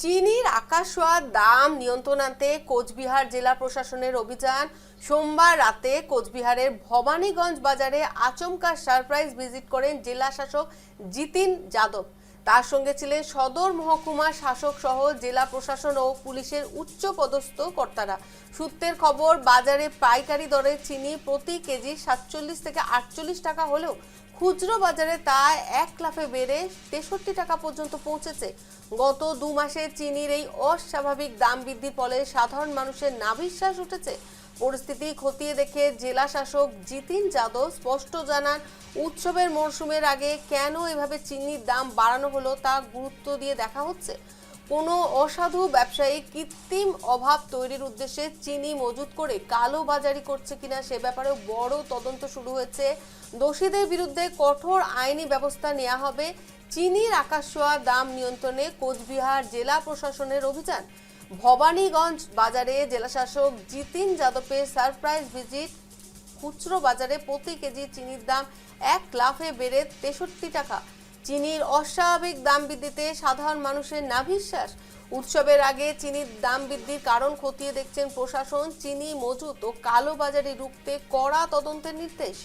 চিনির আকাশছোঁয়া দাম নিয়ন্ত্রণ আনতে কোচবিহার জেলা প্রশাসনের অভিযান। সোমবার রাতে কোচবিহারের ভবানীগঞ্জ বাজারে আচমকা সারপ্রাইজ ভিজিট করেন জেলা শাসক জিতিন যাদব। তার সঙ্গে ছিলেন সদর মহকুমা শাসক সহ জেলা প্রশাসন ও পুলিশের উচ্চ পদস্থ কর্তারা। সূত্রের খবর, বাজারে পাইকারি দরে চিনি প্রতি কেজি 47 থেকে 48 টাকা হলেও খুচরো বাজারে তা এক লাফে বেড়ে 63 টাকা পর্যন্ত পৌঁছেছে। গত 2 মাসে চিনির এই অস্বাভাবিক দাম বৃদ্ধির ফলে সাধারণ মানুষের নাভিশ্বাস উঠেছে। পরিস্থিতি খতিয়ে দেখে জেলা শাসক জিতিন যাদব স্পষ্ট জানান, উৎসবের মরশুমের আগে কেন এভাবে চিনির দাম বাড়ানো হলো তা গুরুত্ব দিয়ে দেখা হচ্ছে। কোনো অসাধু ব্যবসায়ী কৃত্রিম অভাব তৈরির উদ্দেশ্যে চিনি মজুত করে কালো বাজারি করছে কিনা সে ব্যাপারে বড় তদন্ত শুরু হয়েছে। দোষীদের বিরুদ্ধে কঠোর আইনি ব্যবস্থা নেওয়া হবে। চিনির আকাশছোঁয়া দাম নিয়ন্ত্রণে কোচবিহার জেলা প্রশাসনের অভিযান। ভবানীগঞ্জ বাজারে জেলাশাসক জিতিন যাদবের সারপ্রাইজ ভিজিট। খুচরো বাজারে প্রতি কেজি চিনির দাম এক লাফে বেড়ে 63 টাকা। চিনির অস্বাভাবিক দাম বৃদ্ধিতে সাধারণ মানুষের নাভিশ্বাস। উৎসবের আগে চিনির দাম বৃদ্ধির কারণ খতিয়ে দেখছেন প্রশাসন। চিনি মজুত ও কালো বাজারি রুখতে কড়া তদন্তের নির্দেশ।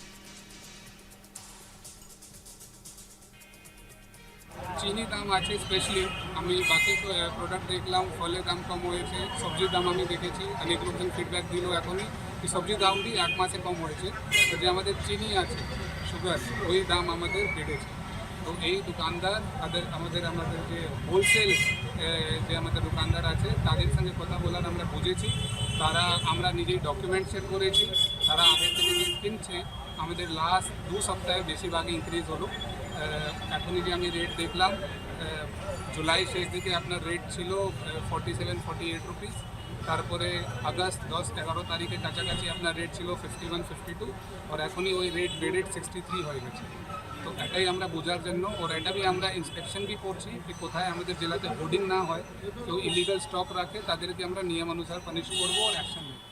চিনি দাম আছে স্পেশালি, আমি বাকি প্রোডাক্ট দেখলাম, ফলের দাম কম হয়েছে, সবজির দাম আমি দেখেছি, অনেক লোকজন ফিডব্যাক দিল এখনই কি সবজির দামটি 1 মাসে কম হয়েছে। তো যে আমাদের চিনি আছে, সুগার, ওই দাম আমাদের বেড়েছে। তো এই দোকানদার আমাদের যে হোলসেল যে আমাদের দোকানদার আছে তাদের সঙ্গে কথা বলার আমরা বুঝেছি, আমরা নিজেই ডকুমেন্ট শেয়ার করেছি, তারা আগের থেকে যে কিনছে আমাদের লাস্ট 2 সপ্তাহে বেশিরভাগই ইনক্রিজ হলো। এখনই যে আমি রেট দেখলাম, জুলাই শেষ দিকে আপনার রেট ছিল 47-48 রুপিস, তারপরে আগস্ট 10-11 তারিখের কাছাকাছি আপনার রেট ছিল 51-52, আর এখনই ওই রেট বেড়ে 63 হয়ে গেছে। তো এটাই আমরা বোঝার জন্য, ওর এটা আমরা ইন্সপেকশন করছি কি কোথায় আমাদের জেলাতে হোর্ডিং না হয়, কেউ ইলিগাল স্টক রাখে তাদেরকে আমরা নিয়মানুসার পানিশ করবো আর অ্যাকশন নেব।